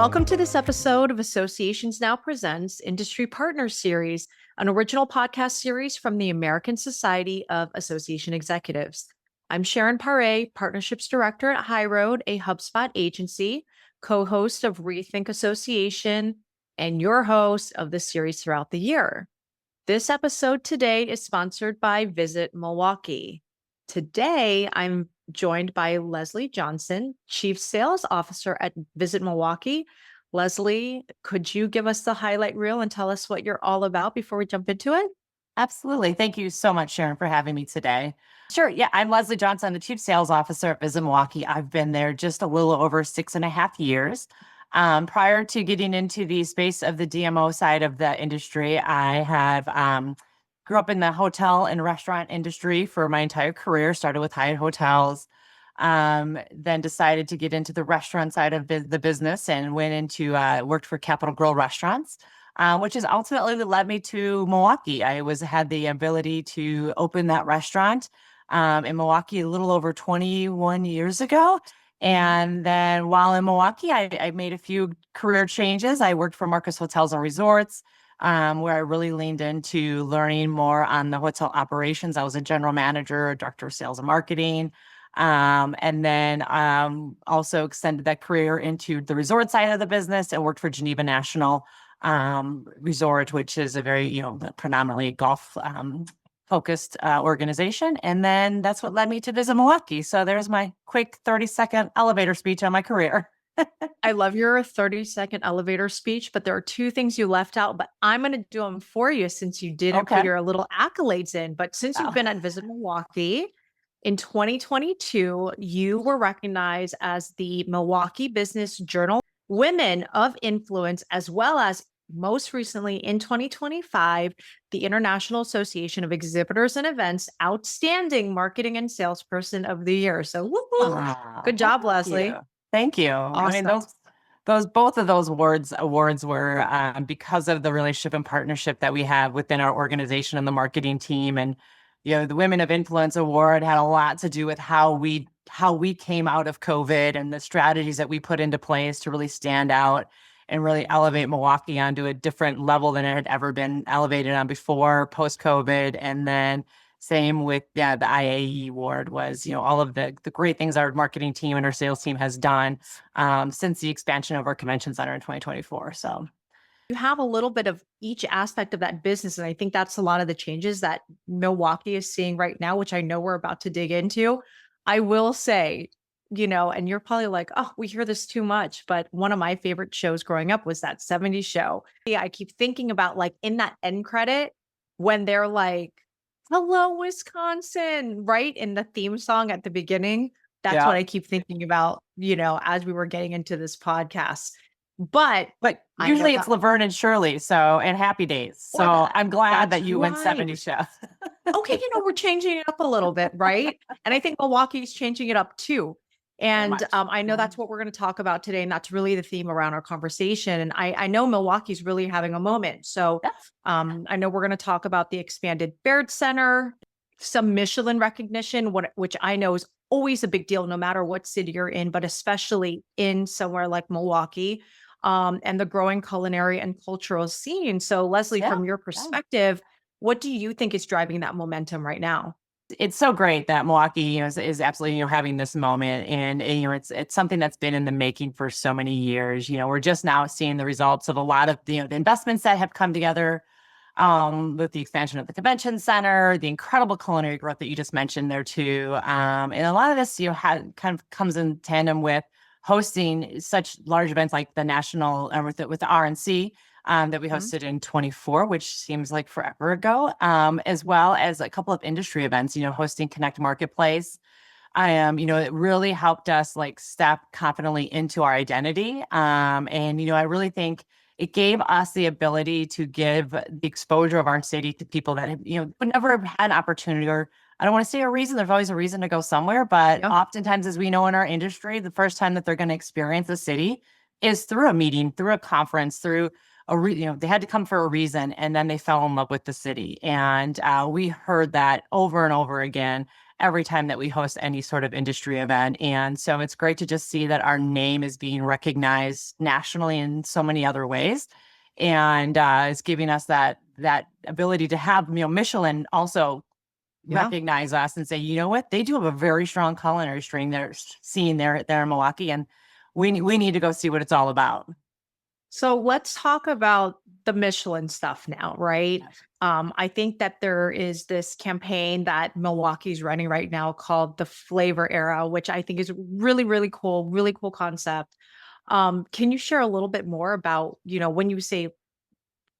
Welcome to this episode of Associations Now Presents Industry Partners Series, an original podcast series from the American Society of Association Executives. I'm Sharon Pare, Partnerships Director at HighRoad, a HubSpot agency, co-host of Rethink Association, and your host of the series throughout the year. This episode today is sponsored by Visit Milwaukee. Today, I'm joined by Leslie Johnson, Chief Sales Officer at Visit Milwaukee. Leslie, could you give us the highlight reel and tell us what you're all about before we jump into it? Absolutely. Thank you so much, Sharon, for having me today. Sure. Yeah, I'm Leslie Johnson. I'm the Chief Sales Officer at Visit Milwaukee. I've been there just a little over 6.5 years. Prior to getting into the space of the DMO side of the industry, I have grew up in the hotel and restaurant industry for my entire career, started with Hyatt Hotels, then decided to get into the restaurant side of the business and went into worked for Capital Grille Restaurants, which has ultimately led me to Milwaukee. I had the ability to open that restaurant in Milwaukee a little over 21 years ago. And then while in Milwaukee, I made a few career changes. I worked for Marcus Hotels and Resorts, where I really leaned into learning more on the hotel operations. I was a general manager, director of sales and marketing. And then also extended that career into the resort side of the business and worked for Geneva National Resort, which is a very, predominantly golf focused organization. And then that's what led me to Visit Milwaukee. So there's my quick 30-second elevator speech on my career. I love your 30-second elevator speech, but there are two things you left out, but I'm going to do them for you since you didn't put your little accolades in. But since you've been at Visit Milwaukee, in 2022, you were recognized as the Milwaukee Business Journal Women of Influence, as well as most recently in 2025, the International Association of Exhibitors and Events Outstanding Marketing and Salesperson of the Year. So good job, Leslie. Thank you. Awesome. I mean, both of those awards were because of the relationship and partnership that we have within our organization and the marketing team. And the Women of Influence Award had a lot to do with how we came out of COVID and the strategies that we put into place to really stand out and really elevate Milwaukee onto a different level than it had ever been elevated on before, post-COVID. And then same with the IAE award was, all of the great things our marketing team and our sales team has done since the expansion of our convention center in 2024. So you have a little bit of each aspect of that business. And I think that's a lot of the changes that Milwaukee is seeing right now, which I know we're about to dig into. I will say, and you're probably like, oh, we hear this too much. But one of my favorite shows growing up was that 70s show. I keep thinking about like in that end credit when they're like, hello, Wisconsin, right? In the theme song at the beginning. That's what I keep thinking about, as we were getting into this podcast. But usually it's Laverne and Shirley, and Happy Days. So I'm glad that you went 70s show. Okay, we're changing it up a little bit, right? And I think Milwaukee's changing it up too. And I know that's what we're going to talk about today. And that's really the theme around our conversation. And I know Milwaukee's really having a moment. So I know we're going to talk about the expanded Baird Center, some Michelin recognition, which I know is always a big deal, no matter what city you're in, but especially in somewhere like Milwaukee, and the growing culinary and cultural scene. So Leslie, from your perspective, what do you think is driving that momentum right now? It's so great that Milwaukee, is absolutely, having this moment, and it's something that's been in the making for so many years. We're just now seeing the results of a lot of the investments that have come together with the expansion of the convention center, the incredible culinary growth that you just mentioned there too, and a lot of this kind of comes in tandem with hosting such large events like the national with the RNC. That we hosted in 24, which seems like forever ago, as well as a couple of industry events, hosting Connect Marketplace. It really helped us step confidently into our identity. I really think it gave us the ability to give the exposure of our city to people that would never have had an opportunity, or I don't want to say a reason. There's always a reason to go somewhere, but oftentimes, as we know in our industry, the first time that they're going to experience a city is through a meeting, through a conference, through they had to come for a reason, and then they fell in love with the city. And we heard that over and over again every time that we host any sort of industry event. And so it's great to just see that our name is being recognized nationally in so many other ways. And it's giving us that ability to have, Michelin also Yeah. recognize us and say, you know what, they do have a very strong culinary scene there in Milwaukee, and we need to go see what it's all about. So let's talk about the Michelin stuff now, right? I think that there is this campaign that Milwaukee's running right now called the Flavor Era, which I think is really cool concept. Can you share a little bit more about, when you say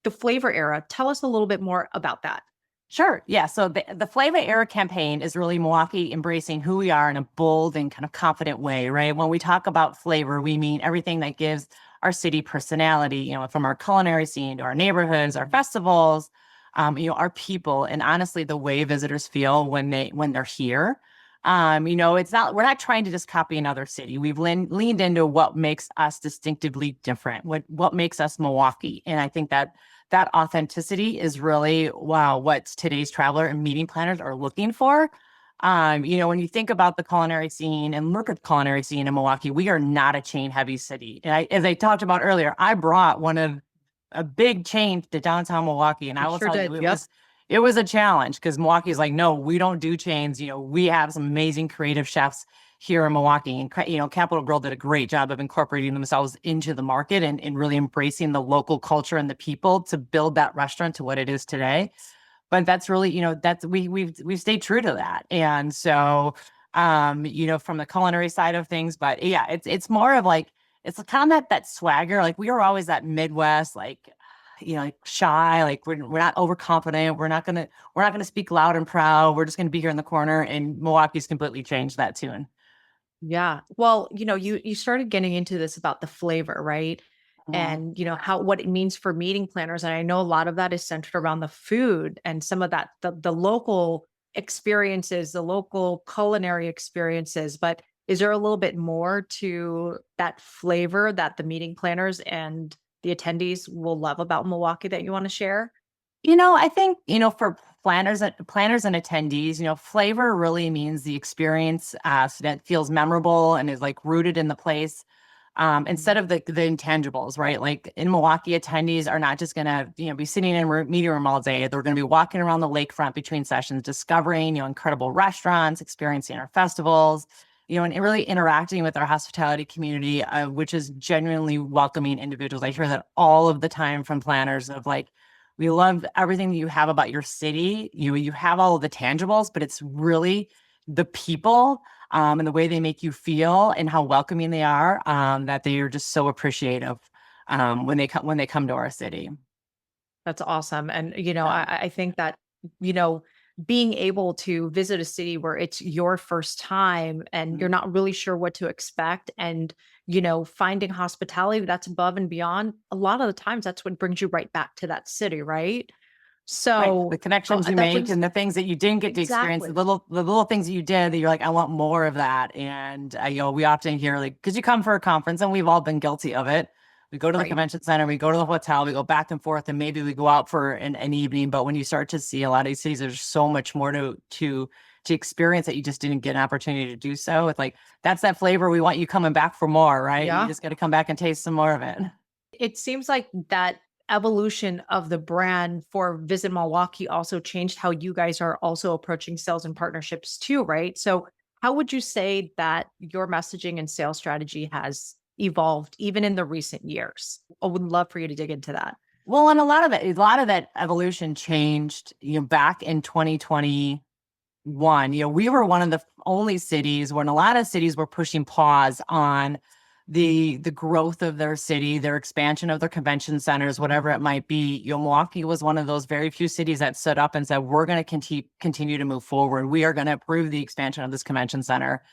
the Flavor Era, tell us a little bit more about that. Sure. Yeah. So the Flavor Era campaign is really Milwaukee embracing who we are in a bold and kind of confident way, right? When we talk about flavor, we mean everything that gives our city personality, from our culinary scene to our neighborhoods, our festivals, our people, and honestly, the way visitors feel when they're here. We're not trying to just copy another city. We've leaned into what makes us distinctively different, what makes us Milwaukee. And I think that authenticity is really, wow, what today's traveler and meeting planners are looking for. When you think about the culinary scene and look at the culinary scene in Milwaukee, we are not a chain heavy city. And as I talked about earlier, I brought a big chain to downtown Milwaukee. And You I will sure tell did. you, Yep. it was a challenge because Milwaukee's like, no, we don't do chains. We have some amazing creative chefs here in Milwaukee. And, Capital Grille did a great job of incorporating themselves into the market and really embracing the local culture and the people to build that restaurant to what it is today. But that's really, we've stayed true to that. And so, from the culinary side of things, but yeah, it's more of like, it's kind of that swagger. Like we were always that Midwest, like shy, like we're not overconfident. We're not gonna speak loud and proud. We're just gonna be here in the corner. And Milwaukee's completely changed that tune. Yeah. Well, you started getting into this about the flavor, right? Mhm. And how what it means for meeting planners. And I know a lot of that is centered around the food and some of that the local experiences, the local culinary experiences. But is there a little bit more to that flavor that the meeting planners and the attendees will love about Milwaukee that you want to share? I think, for planners and attendees, flavor really means the experience so that feels memorable and is like rooted in the place. Instead of the intangibles, right? Like in Milwaukee, attendees are not just gonna, be sitting in a meeting room all day. They're gonna be walking around the lakefront between sessions, discovering, incredible restaurants, experiencing our festivals, and really interacting with our hospitality community, which is genuinely welcoming individuals. I hear that all of the time from planners of like, we love everything that you have about your city. You have all of the tangibles, but it's really the people and the way they make you feel and how welcoming they are, that they are just so appreciative when they come to our city. That's awesome. And, Yeah. I think that, you know, being able to visit a city where it's your first time and you're Mhm. not really sure what to expect and, finding hospitality that's above and beyond, a lot of the times that's what brings you right back to that city, right? Right. The So, connections you that make brings and the things that you didn't get to experience, the exactly. little things that you did that you're like, I want more of that. And we often hear like, because you come for a conference, and we've all been guilty of it. We go to the Right. convention center, we go to the hotel, we go back and forth, and maybe we go out for an evening. But when you start to see a lot of these cities, there's so much more to experience that you just didn't get an opportunity to do so. It's like that's that flavor we want you coming back for more, right? You Yeah. just got to come back and taste some more of it. It seems like that evolution of the brand for Visit Milwaukee also changed how you guys are also approaching sales and partnerships too, right? So, how would you say that your messaging and sales strategy has evolved even in the recent years? I would love for you to dig into that. Well, and a lot of that evolution changed, back in 2021. We were one of the only cities when a lot of cities were pushing pause on the growth of their city, their expansion of their convention centers, whatever it might be. Milwaukee was one of those very few cities that stood up and said, "We're going to continue to move forward. We are going to approve the expansion of this convention center."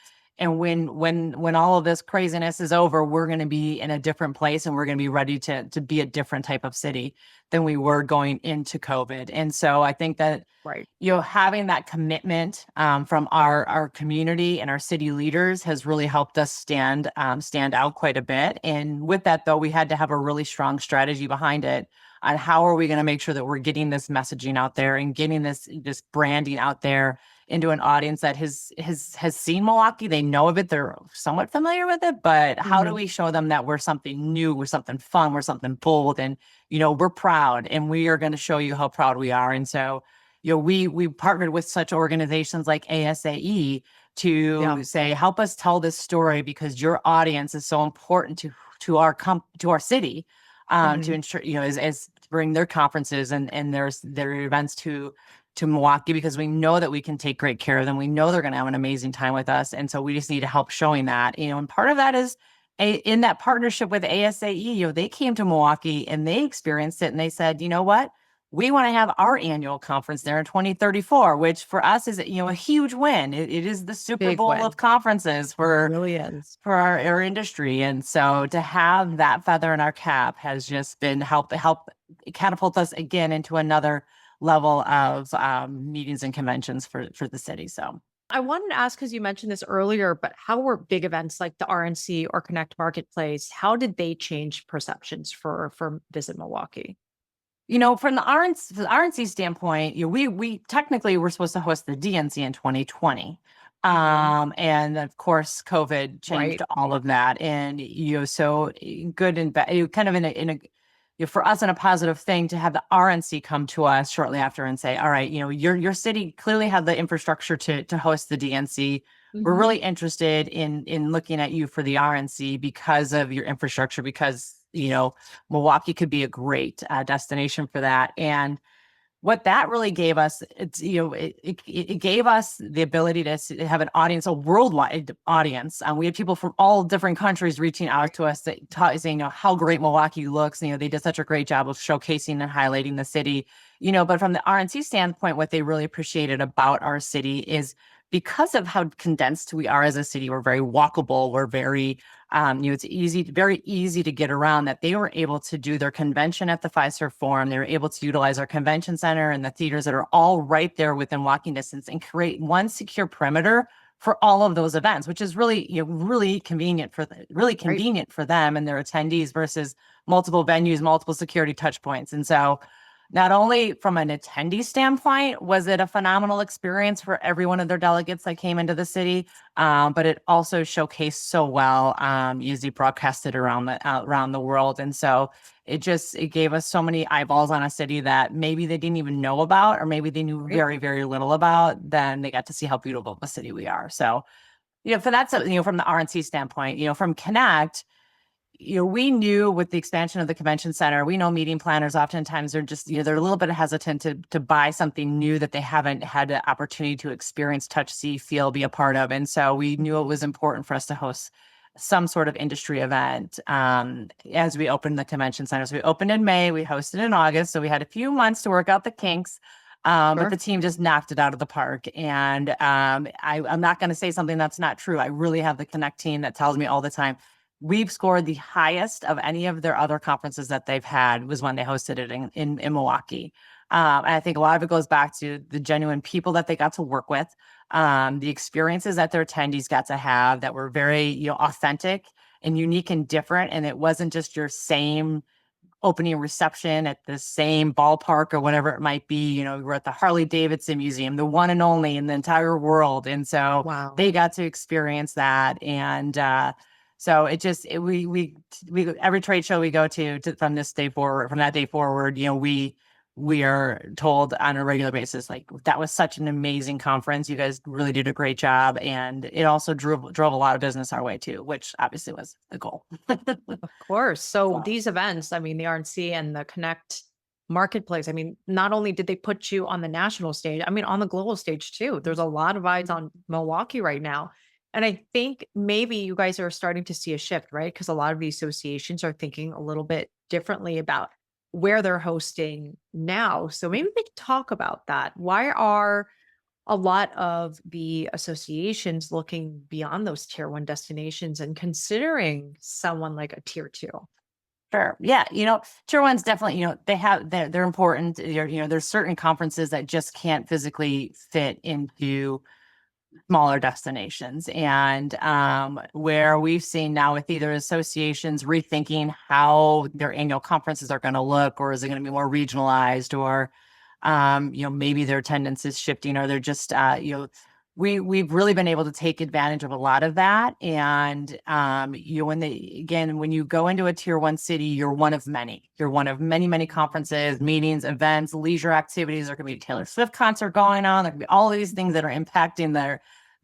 And when all of this craziness is over, we're going to be in a different place, and we're going to be ready to be a different type of city than we were going into COVID. And so I think that Right. having that commitment from our community and our city leaders has really helped us stand out quite a bit. And with that, though, we had to have a really strong strategy behind it on how are we going to make sure that we're getting this messaging out there and getting this branding out there into an audience that has seen Milwaukee. They know of it. They're somewhat familiar with it, but how do we show them that we're something new, we're something fun, we're something bold, and we're proud, and we are going to show you how proud we are. And so, we partnered with such organizations like ASAE to say, help us tell this story because your audience is so important to our city, to ensure, as bring their conferences and their events to Milwaukee, because we know that we can take great care of them. We know they're going to have an amazing time with us. And so we just need to help showing that, and part of that is in that partnership with ASAE, they came to Milwaukee and they experienced it, and they said, you know what? We want to have our annual conference there in 2034, which for us is, a huge win. It is the Super Bowl of conferences for our industry. And so to have that feather in our cap has just been help catapult us again into another level of meetings and conventions for the city. So I wanted to ask, because you mentioned this earlier, but how were big events like the RNC or Connect Marketplace, how did they change perceptions for Visit Milwaukee? From the RNC standpoint, we technically were supposed to host the DNC in 2020. And of course, COVID changed all of that. And, so good and bad, kind of in a for us, in a positive thing to have the RNC come to us shortly after and say, all right, your city clearly had the infrastructure to host the DNC. We're really interested in looking at you for the RNC because of your infrastructure, because Milwaukee could be a great destination for that. And what that really gave us, it gave us the ability to have an audience, a worldwide audience. We had people from all different countries reaching out to us saying, how great Milwaukee looks. They did such a great job of showcasing and highlighting the city. But from the RNC standpoint, what they really appreciated about our city is because of how condensed we are as a city, we're very walkable. We're very, it's very easy to get around, that they were able to do their convention at the Fiserv Forum. They were able to utilize our convention center and the theaters that are all right there within walking distance and create one secure perimeter for all of those events, which is really, really convenient for them and their attendees versus multiple venues, multiple security touch points. And so not only from an attendee standpoint was it a phenomenal experience for every one of their delegates that came into the city, but it also showcased so well, usually broadcasted around the world. And so it gave us so many eyeballs on a city that maybe they didn't even know about, or maybe they knew very, very little about. Then they got to see how beautiful of a city we are. So, for that, from the RNC standpoint, from Connect, we knew with the expansion of the convention center, we know meeting planners oftentimes are just, they're a little bit hesitant to buy something new that they haven't had the opportunity to experience, touch, see, feel, be a part of. And so we knew it was important for us to host some sort of industry event as we opened the convention center. So we opened in May, we hosted in August. So we had a few months to work out the kinks. But the team just knocked it out of the park. And I'm not going to say something that's not true. I really have the Connect team that tells me all the time, we've scored the highest of any of their other conferences that they've had was when they hosted it in Milwaukee. And I think a lot of it goes back to the genuine people that they got to work with, the experiences that their attendees got to have that were very, authentic and unique and different. And it wasn't just your same opening reception at the same ballpark or whatever it might be. We're at the Harley Davidson Museum, the one and only in the entire world. And so they got to experience that. And, so we every trade show we go to from that day forward, we are told on a regular basis, like, that was such an amazing conference. You guys really did a great job. And it also drove a lot of business our way too, which obviously was the goal. Of course. So these events, the RNC and the Connect Marketplace, not only did they put you on the national stage, on the global stage too. There's a lot of eyes on Milwaukee right now. And I think maybe you guys are starting to see a shift, right? Because a lot of the associations are thinking a little bit differently about where they're hosting now. So maybe we could talk about that. Why are a lot of the associations looking beyond those tier 1 destinations and considering someone like a tier 2? Sure. Yeah. Tier 1's definitely, they're important. There's certain conferences that just can't physically fit into smaller destinations. And where we've seen now with either associations rethinking how their annual conferences are going to look, or is it going to be more regionalized, or Maybe their attendance is shifting, or they're just, we've really been able to take advantage of a lot of that. And, when you go into a tier one city, you're one of many. You're one of many, many conferences, meetings, events, leisure activities. There could be a Taylor Swift concert going on. There could be all of these things that are impacting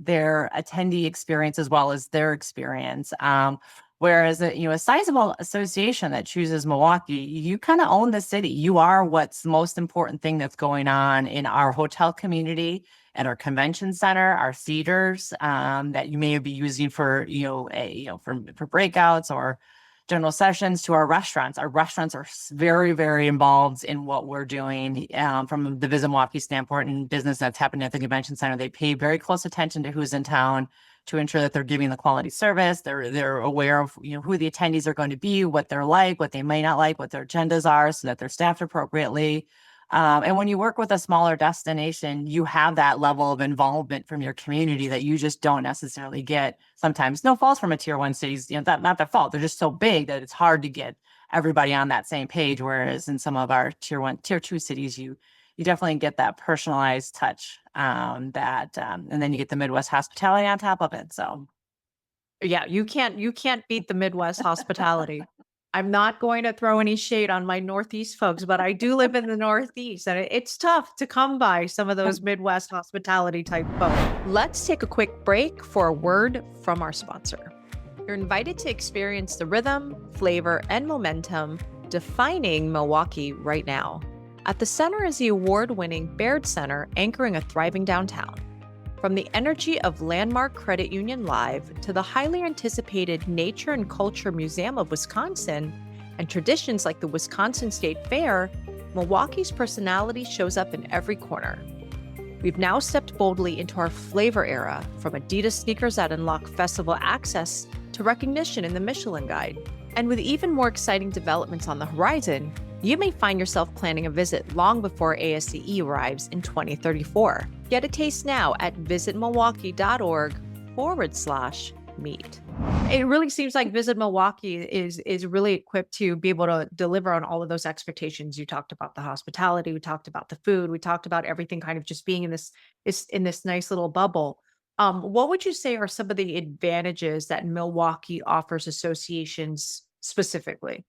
their attendee experience as well as their experience. Whereas a sizable association that chooses Milwaukee, you kind of own the city. You are what's the most important thing that's going on in our hotel community, at our convention center, our theaters that you may be using for for breakouts or general sessions, to our restaurants. Our restaurants are very, very involved in what we're doing from the Visit Milwaukee standpoint and business that's happening at the convention center. They pay very close attention to who's in town to ensure that they're giving the quality service. They're aware of who the attendees are going to be, what they're like, what they may not like, what their agendas are, so that they're staffed appropriately. And when you work with a smaller destination, you have that level of involvement from your community that you just don't necessarily get sometimes. No fault from a tier one cities, not their fault. They're just so big that it's hard to get everybody on that same page. Whereas in some of our tier two cities, you definitely get that personalized touch and then you get the Midwest hospitality on top of it. So Yeah, you can't beat the Midwest hospitality. I'm not going to throw any shade on my Northeast folks, but I do live in the Northeast, and it's tough to come by some of those Midwest hospitality type folks. Let's take a quick break for a word from our sponsor. You're invited to experience the rhythm, flavor, and momentum defining Milwaukee right now. At the center is the award-winning Baird Center, anchoring a thriving downtown. From the energy of Landmark Credit Union Live to the highly anticipated Nature and Culture Museum of Wisconsin and traditions like the Wisconsin State Fair, Milwaukee's personality shows up in every corner. We've now stepped boldly into our flavor era, from Adidas sneakers that unlock festival access to recognition in the Michelin Guide. And with even more exciting developments on the horizon, you may find yourself planning a visit long before ASCE arrives in 2034. Get a taste now at visitmilwaukee.org/meet. It really seems like Visit Milwaukee is really equipped to be able to deliver on all of those expectations. You talked about the hospitality, we talked about the food, we talked about everything kind of just being in this nice little bubble. What would you say are some of the advantages that Milwaukee offers associations specifically?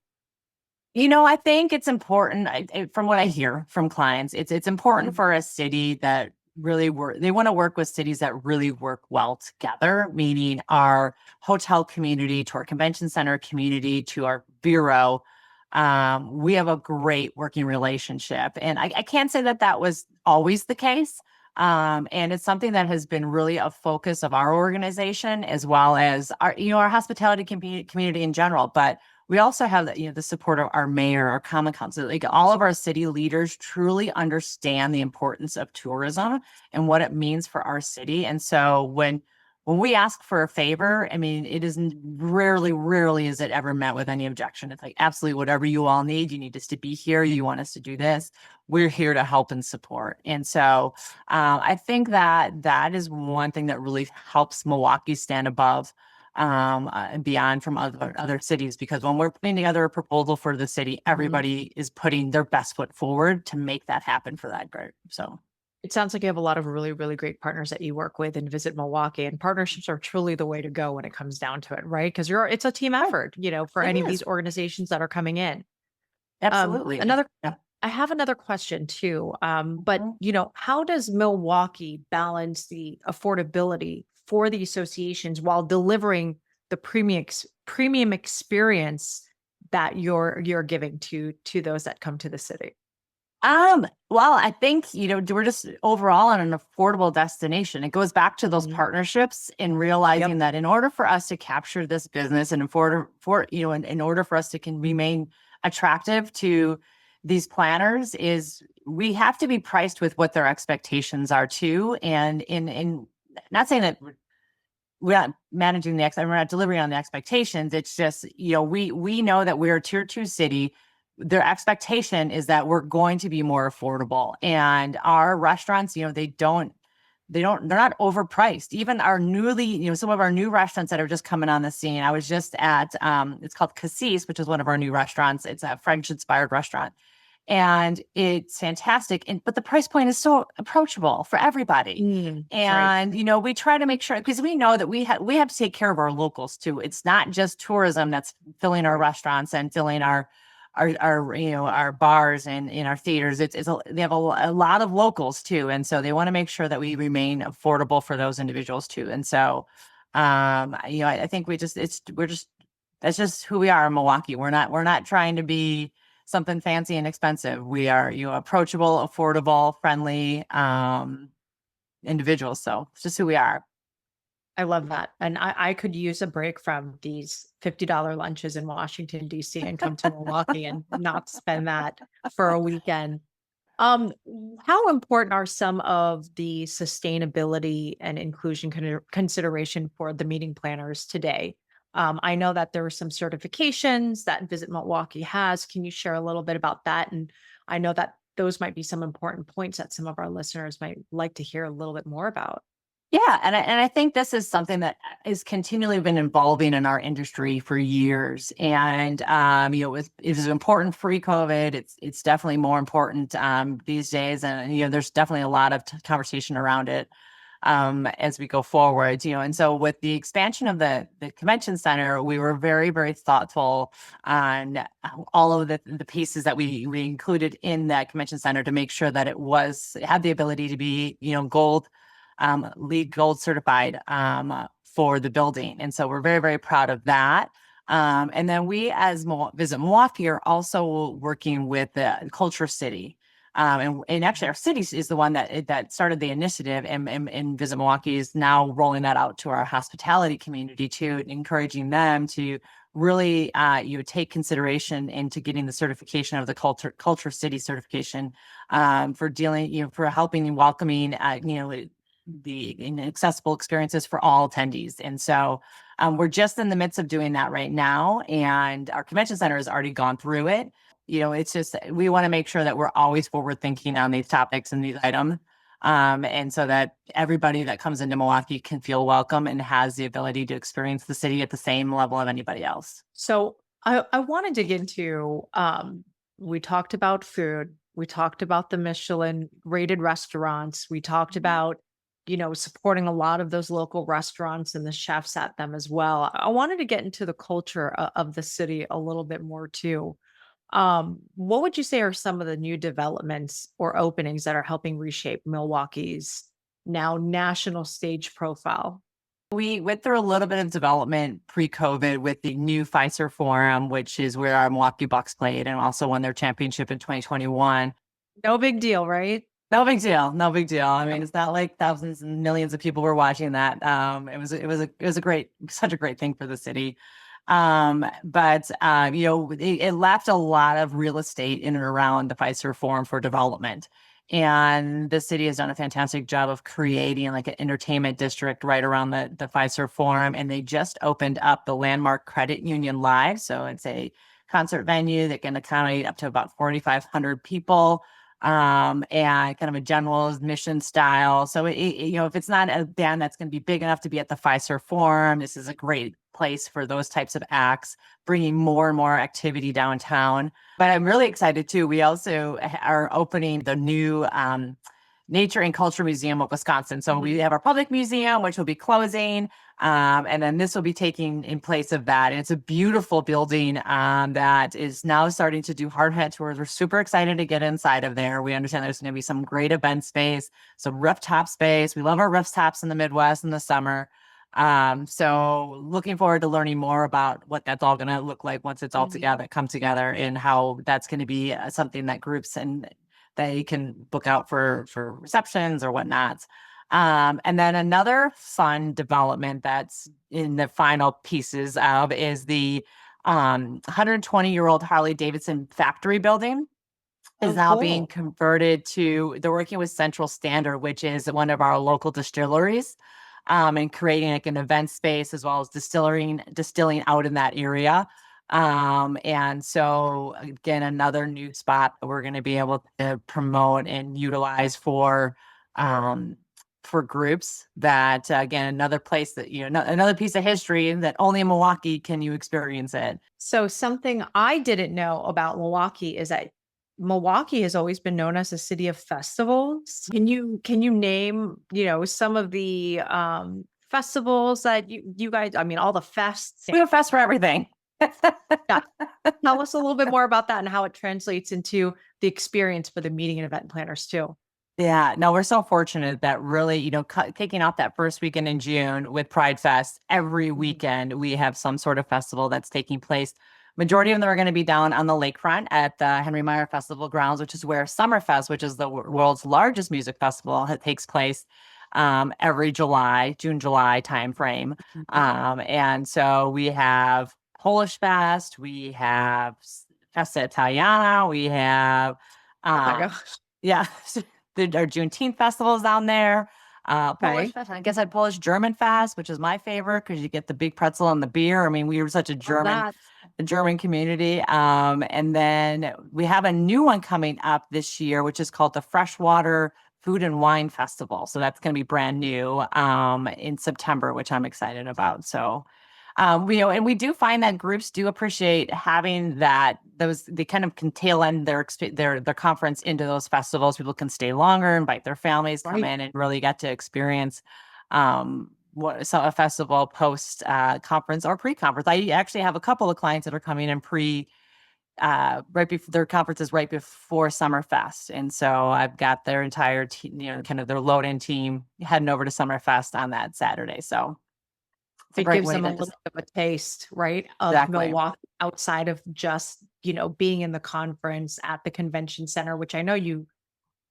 I think it's important. From what I hear from clients, it's important for a city that really they want to work with cities that really work well together, meaning our hotel community to our convention center community to our bureau. We have a great working relationship. And I can't say that was always the case. And it's something that has been really a focus of our organization, as well as our hospitality community in general. But we also have the support of our mayor, our common council. Like, all of our city leaders truly understand the importance of tourism and what it means for our city. And so when we ask for a favor, I mean, it is rarely is it ever met with any objection. It's like, absolutely, whatever you all need, you need us to be here, you want us to do this, we're here to help and support. And so I think that is one thing that really helps Milwaukee stand above and beyond from other cities, because when we're putting together a proposal for the city, everybody is putting their best foot forward to make that happen for that group. So it sounds like you have a lot of really, really great partners that you work with and Visit Milwaukee, and partnerships are truly the way to go when it comes down to it, right? Because it's a team effort, for any of these organizations that are coming in. Absolutely. Yeah. I have another question too. But how does Milwaukee balance the affordability for the associations while delivering the premium experience that you're giving to those that come to the city? Well, I think, we're just overall on an affordable destination. It goes back to those partnerships and realizing that in order for us to capture this business and in order for us to remain attractive to these planners, is we have to be priced with what their expectations are too. And in not saying that we're not we're not delivering on the expectations. It's just, we know that we're a tier 2 city. Their expectation is that we're going to be more affordable, and our restaurants, they're not overpriced. Even our some of our new restaurants that are just coming on the scene. I was just at, it's called Cassis, which is one of our new restaurants. It's a French inspired restaurant. and it's fantastic. But the price point is so approachable for everybody. Right. And, we try to make sure, because we know that we have to take care of our locals too. It's not just tourism that's filling our restaurants and filling our bars and in our theaters. They have a lot of locals too. And so they want to make sure that we remain affordable for those individuals too. And so, I think that's just who we are in Milwaukee. We're not trying to be something fancy and expensive. We are, approachable, affordable, friendly, individuals. So it's just who we are. I love that. And I could use a break from these $50 lunches in Washington, D.C. and come to Milwaukee and not spend that for a weekend. Um, how important are some of the sustainability and inclusion consideration for the meeting planners today? I know that there are some certifications that Visit Milwaukee has. Can you share a little bit about that? And I know that those might be some important points that some of our listeners might like to hear a little bit more about. Yeah, and I think this is something that is continually been evolving in our industry for years. And it was important pre-COVID. It's definitely more important these days, and there's definitely a lot of conversation around it as we go forward. And so with the expansion of the convention center, we were very, very thoughtful on all of the pieces that we included in that convention center to make sure that it had the ability to be gold, LEED Gold certified for the building. And so we're very, very proud of that. And then we, as Visit Milwaukee, are also working with the Culture City. And actually, our city is the one that started the initiative, and Visit Milwaukee is now rolling that out to our hospitality community too, and encouraging them to really take consideration into getting the certification of the Culture City certification for dealing, for helping and welcoming, the accessible experiences for all attendees. And so we're just in the midst of doing that right now. And our convention center has already gone through it. It's just, we want to make sure that we're always forward thinking on these topics and these items. And so that everybody that comes into Milwaukee can feel welcome and has the ability to experience the city at the same level of anybody else. So I want to dig into we talked about food, we talked about the Michelin rated restaurants, we talked about, supporting a lot of those local restaurants and the chefs at them as well. I wanted to get into the culture of the city a little bit more too. What would you say are some of the new developments or openings that are helping reshape Milwaukee's now national stage profile? We went through a little bit of development pre-COVID with the new Pfizer Forum, which is where our Milwaukee Bucks played and also won their championship in 2021. No big deal, right? No big deal. No big deal. I mean, it's not like thousands and millions of people were watching that. It was such a great thing for the city. But it left a lot of real estate in and around the Pfizer Forum for development. And the city has done a fantastic job of creating like an entertainment district right around the Pfizer Forum. And they just opened up the Landmark Credit Union Live. So it's a concert venue that can accommodate up to about 4,500 people, and kind of a general admission style. So if it's not a band that's going to be big enough to be at the Pfizer Forum, this is a great place for those types of acts, bringing more and more activity downtown. But I'm really excited too. We also are opening the new Nature and Culture Museum of Wisconsin. So we have our public museum, which will be closing. And then this will be taking in place of that. And it's a beautiful building that is now starting to do hard hat tours. We're super excited to get inside of there. We understand there's going to be some great event space, some rooftop space. We love our rooftops in the Midwest in the summer. So looking forward to learning more about what that's all going to look like once it's all come together, and how that's going to be something that groups and they can book out for receptions or whatnot. And then another fun development that's in the final pieces of is the 120-year-old Harley Davidson factory building is now being converted to, they're working with Central Standard, which is one of our local distilleries, and creating like an event space as well as distilling out in that area. And so again, another new spot that we're going to be able to promote and utilize for groups that, again, another place that, another piece of history that only in Milwaukee can you experience it. So something I didn't know about Milwaukee is that Milwaukee has always been known as a city of festivals. Can you name, some of the festivals that you guys, I mean, all the fests. We have fest for everything. Yeah. Tell us a little bit more about that and how it translates into the experience for the meeting and event planners too. Yeah, no, we're so fortunate that really, kicking off that first weekend in June with Pride Fest, every Mhm. weekend we have some sort of festival that's taking place. Majority of them are going to be down on the lakefront at the Henry Meyer Festival grounds, which is where Summerfest, which is the world's largest music festival, takes place every June, July timeframe. Mhm. And so we have Polish Fest, we have Festa Italiana, we have, Oh my um, gosh. yeah. Our Juneteenth festivals down there. Polish Okay. fest. I guess I'd Polish German fest, which is my favorite because you get the big pretzel and the beer. I mean, we were such Love that. a German community. And then we have a new one coming up this year, which is called the Freshwater Food and Wine Festival. So that's going to be brand new in September, which I'm excited about. So and we do find that groups do appreciate having they kind of can tail end their conference into those festivals. People can stay longer, invite their families, come Right. in and really get to experience a festival post conference or pre-conference. I actually have a couple of clients that are coming in right before their conferences right before Summerfest. And so I've got their entire team, kind of their load-in team heading over to Summerfest on that Saturday. So it's a It great gives way them a to little just bit of a taste, right, of exactly. Milwaukee outside of just, being in the conference at the convention center, which I know you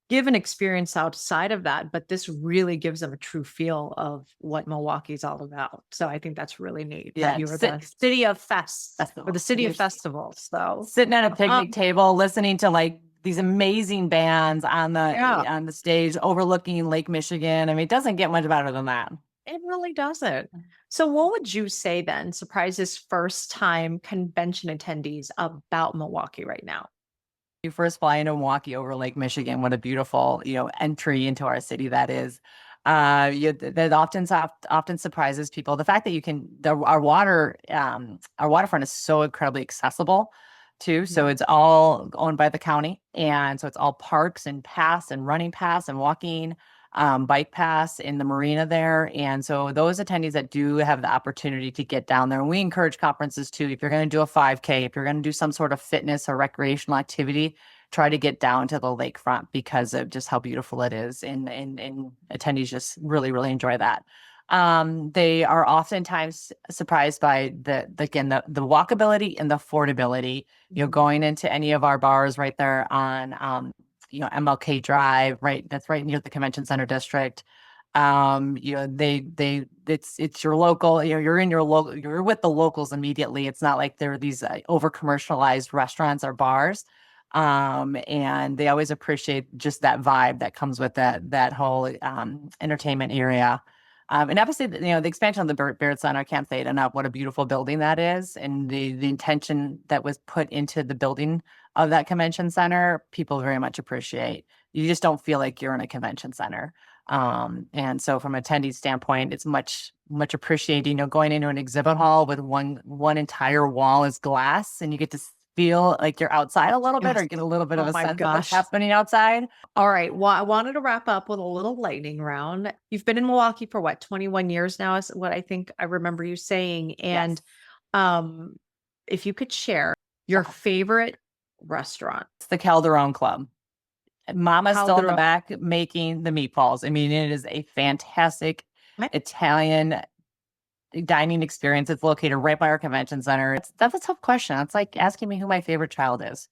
give an experience outside of that, but this really gives them a true feel of what Milwaukee's all about. So I think that's really neat that Yeah, you are the city of fests or the festival. city You're of festivals. So, sitting at a picnic um, table, listening to like these amazing bands yeah, on the stage, overlooking Lake Michigan. I mean, it doesn't get much better than that. it really doesn't. So what would you say then surprises first time convention attendees about Milwaukee right now? You first fly into Milwaukee over Lake Michigan. What a beautiful, entry into our city that is. That often surprises people. The fact that our waterfront is so incredibly accessible too. So Mhm. it's all owned by the county, and so it's all parks and paths and running paths and walking, bike paths in the marina there. And so those attendees that do have the opportunity to get down there, and we encourage conferences too. If you're going to do a 5K, if you're going to do some sort of fitness or recreational activity, try to get down to the lakefront because of just how beautiful it is. And attendees just really, really enjoy that. They are oftentimes surprised by the walkability and the affordability. Mhm. Going into any of our bars right there on MLK Drive, right? That's right near the convention center district. It's your local, you're with the locals immediately. It's not like there are these over commercialized restaurants or bars. And they always appreciate just that vibe that comes with that whole entertainment area. And obviously, the expansion of the Baird Center, I can't say it enough, what a beautiful building that is. And the intention that was put into the building of that convention center, people very much appreciate. You just don't feel like you're in a convention center. And so from an attendee standpoint, it's much, much appreciated, going into an exhibit hall with one entire wall is glass, and you get to feel like you're outside a little bit Yes. or get a little bit of Oh a my sense of what's gosh. happening outside. All right. Well, I wanted to wrap up with a little lightning round. You've been in Milwaukee for what, 21 years now is what I think I remember you saying. Yes. And um, if you could share your favorite restaurant, It's the Calderon Club. Mama's how still in the the back making the meatballs. I mean, it is a fantastic Italian dining experience. It's located right by our convention center. That's a tough question. It's like asking me who my favorite child is.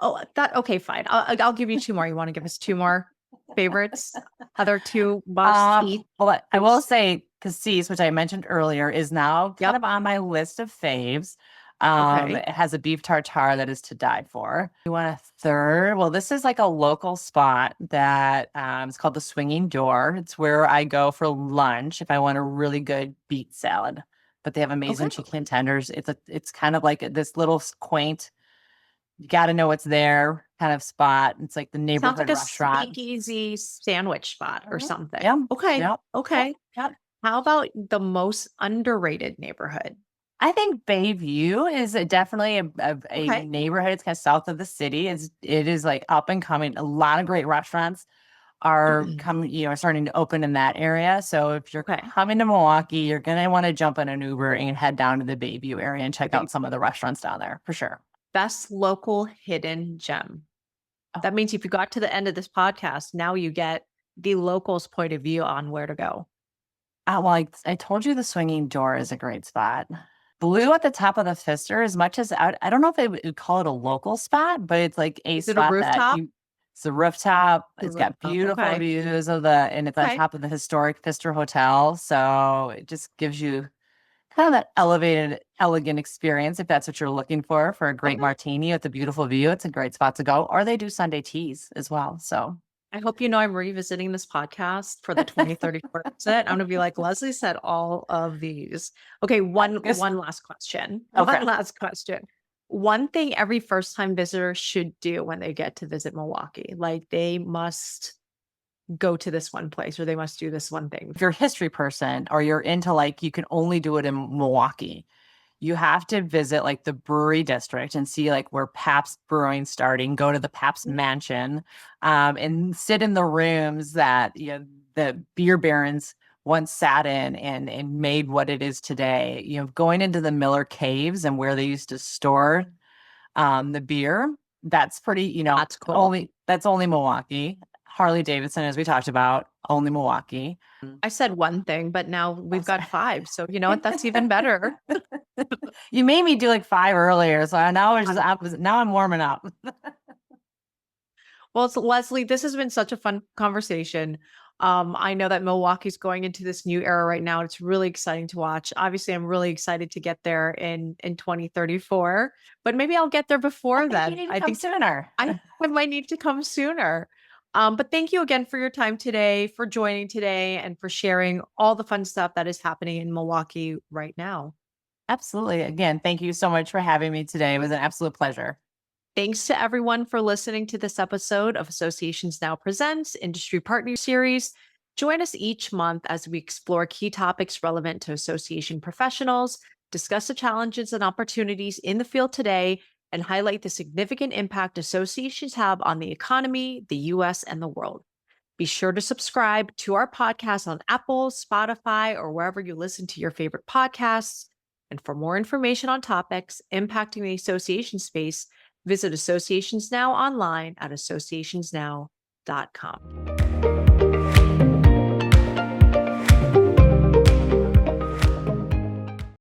Oh, that okay, fine. I'll give you two more. You want to give us two more favorites? Other two must eat. Well, I will say Cassis, which I mentioned earlier, is now kind Yep. of on my list of faves. Okay. It has a beef tartare that is to die for. You want a third? Well, this is like a local spot that it's called the Swinging Door. It's where I go for lunch if I want a really good beet salad. But they have amazing Okay. chicken tenders. It's kind of like this little quaint, you got to know what's there kind of spot. It's like the Sounds like neighborhood a restaurant. speakeasy sandwich spot or Mhm. something. Yeah. Okay. Yep. Yep. Okay. Yep. How about the most underrated neighborhood? I think Bayview is definitely a Okay. neighborhood. It's kind of south of the city. It is like up and coming. A lot of great restaurants are coming, starting to open in that area. So if you're Okay. coming to Milwaukee, you're gonna want to jump in an Uber and head down to the Bayview area and check out some of the restaurants down there for sure. Best local hidden gem. Oh, That means if you got to the end of this podcast, now you get the locals' point of view on where to go. well, I told you the swinging door is a great spot. Blue at the top of the Pfister, as much as I don't know if I would call it a local spot, but it's like a Is it a spot that rooftop? it's a rooftop. The It's got rooftop. beautiful Okay. views and it's on Okay. top of the historic Pfister Hotel. So it just gives you kind of that elevated, elegant experience if that's what you're looking for a great Okay. martini with a beautiful view. It's a great spot to go. Or they do Sunday teas as well. So I hope you know I'm revisiting this podcast for the 2034 visit. I'm gonna be like, Leslie said all of these. Okay, one yes. one last question. Okay. One last question. One thing every first-time visitor should do when they get to visit Milwaukee, like they must go to this one place or they must do this one thing. If you're a history person or you're into like you can only do it in Milwaukee, you have to visit like the brewery district and see like where Pabst Brewing starting, go to the Pabst Mansion, and sit in the rooms that the beer barons once sat in and made what it is today. Going into the Miller Caves and where they used to store the beer, that's pretty, That's cool. that's only Milwaukee. Harley Davidson, as we talked about, only Milwaukee. I said one thing, but now we've got Oh, five. So you know what? That's even better. you made me do like five earlier, so now I'm warming up. Well, it's Leslie, this has been such a fun conversation. I know that Milwaukee's going into this new era right now. It's really exciting to watch. Obviously, I'm really excited to get there in 2034, but maybe I'll get there I before think you then. need to I come think sooner. I might need to come sooner. But thank you again for your time today, for joining today, and for sharing all the fun stuff that is happening in Milwaukee right now. Absolutely. Again, thank you so much for having me today. It was an absolute pleasure. Thanks to everyone for listening to this episode of Associations Now Presents Industry Partner Series. Join us each month as we explore key topics relevant to association professionals, discuss the challenges and opportunities in the field today, and highlight the significant impact associations have on the economy, the US, and the world. Be sure to subscribe to our podcast on Apple, Spotify, or wherever you listen to your favorite podcasts. And for more information on topics impacting the association space, visit Associations Now online at associationsnow.com.